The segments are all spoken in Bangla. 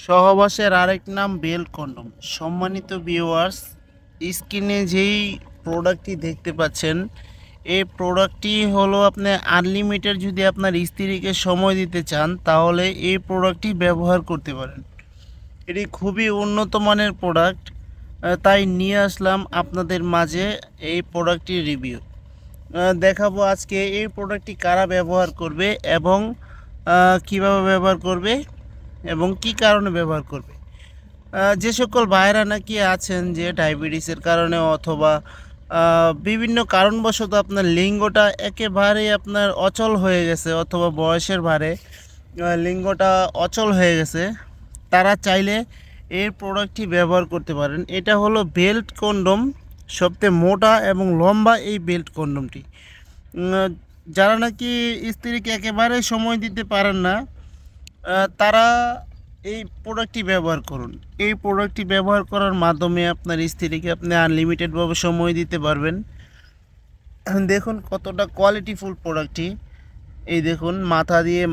সহবাসের আরেক নাম বেল কন্ডম। সম্মানিত ভিউয়ার্স, স্ক্রিনে যেই প্রোডাক্টটি দেখতে পাচ্ছেন, এই প্রোডাক্টটি হলো আপনি আনলিমিটেড যদি আপনার স্ত্রীকে সময় দিতে চান তাহলে এই প্রোডাক্টটি ব্যবহার করতে পারেন। এটি খুবই উন্নত মানের প্রোডাক্ট, তাই নিয়ে আসলাম আপনাদের মাঝে এই প্রোডাক্টটির রিভিউ। দেখাবো আজকে এই প্রোডাক্টটি কারা ব্যবহার করবে এবং কিভাবে ব্যবহার করবে এবং কি কারণে ব্যবহার করবে। যে সকল ভাইরা নাকি আছেন যে ডায়াবেটিসের কারণে অথবা বিভিন্ন কারণবশত আপনার লিঙ্গটা একেবারেই আপনার অচল হয়ে গেছে অথবা বয়সের ভারে লিঙ্গটা অচল হয়ে গেছে, তারা চাইলে এই প্রোডাক্টটি ব্যবহার করতে পারেন। এটা হলো বেল্ট কন্ডম, সবচেয়ে মোটা এবং লম্বা এই বেল্ট কন্ডমটি। যারা নাকি স্ত্রীকে একেবারে সময় দিতে পারেন না, তারা এই প্রোডাক্টটি ব্যবহার করুন। এই প্রোডাক্টটি ব্যবহার করার মাধ্যমে আপনার স্ত্রীকে আপনি আনলিমিটেডভাবে সময় দিতে পারবেন। দেখুন কতটা কোয়ালিটিফুল প্রোডাক্টটি। এই দেখুন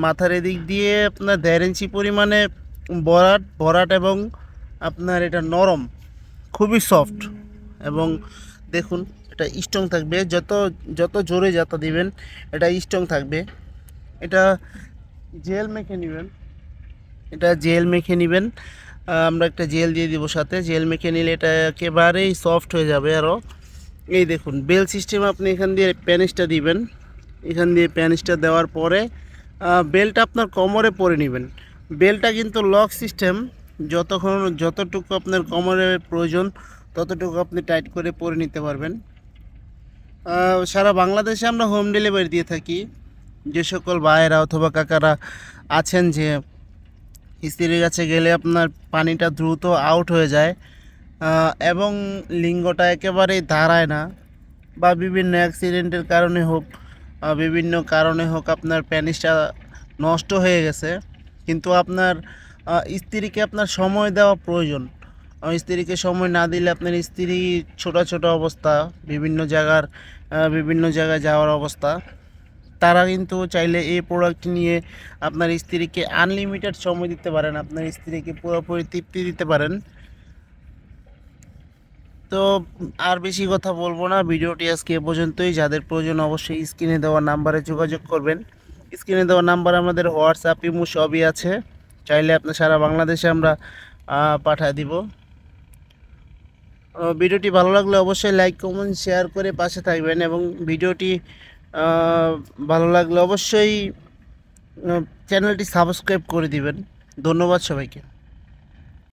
মাথার এদিক দিয়ে আপনার 1.5 ইঞ্চি পরিমাণে ভরাট এবং আপনার এটা নরম, খুবই সফট এবং দেখুন এটা স্ট্রং থাকবে। যত যত জোরে যাতা দিবেন এটা স্ট্রং থাকবে। এটা জেল মেখে নেবেন, আমরা একটা জেল দিয়ে দিব সাথে। জেল মেখে নিলে এটা একেবারেই সফট হয়ে যাবে আরও। এই দেখুন বেল সিস্টেম, আপনি এখান দিয়ে প্যানিসটা দিবেন। এখান দিয়ে প্যানিসটা দেওয়ার পরে বেলটা আপনার কোমরে পরে নেবেন। বেলটা কিন্তু লক সিস্টেম, যতটুকু আপনার কোমরে প্রয়োজন ততটুকু আপনি টাইট করে পরে নিতে পারবেন। সারা বাংলাদেশে আমরা হোম ডেলিভারি দিয়ে থাকি। যে সকল ভাইয়েরা অথবা কাকারা আছেন যে স্ত্রীর কাছে গেলে আপনার পানিটা দ্রুত আউট হয়ে যায় এবং লিঙ্গটা একেবারেই দাঁড়ায় না, বা বিভিন্ন অ্যাক্সিডেন্টের কারণে হোক আপনার প্যানিসটা নষ্ট হয়ে গেছে, কিন্তু আপনার স্ত্রীকে আপনার সময় দেওয়া প্রয়োজন। স্ত্রীকে সময় না দিলে আপনার স্ত্রী ছোট অবস্থা, বিভিন্ন জায়গায় যাওয়ার অবস্থা, তারা কিন্তু চাইলে এই প্রোডাক্ট নিয়ে আপনার স্ত্রীকে আনলিমিটেড সময় দিতে পারেন, আপনার স্ত্রীকে পুরোপুরি তৃপ্তি দিতে পারেন। তো আর বেশি কথা বলবো না, ভিডিওটি আজকে এ পর্যন্তই। যাদের প্রয়োজন অবশ্যই স্ক্রিনে দেওয়া নাম্বারে যোগাযোগ করবেন। স্ক্রিনে দেওয়া নাম্বার আমাদের হোয়াটসঅ্যাপ, ইমো সবই আছে, চাইলে আপনার সারা বাংলাদেশে আমরা পাঠিয়ে দিব। ভিডিওটি ভালো লাগলে অবশ্যই লাইক কমেন্ট শেয়ার করে পাশে থাকবেন এবং ভিডিওটি ভালো লাগলে অবশ্যই চ্যানেলটি সাবস্ক্রাইব করে দিবেন। ধন্যবাদ সবাইকে।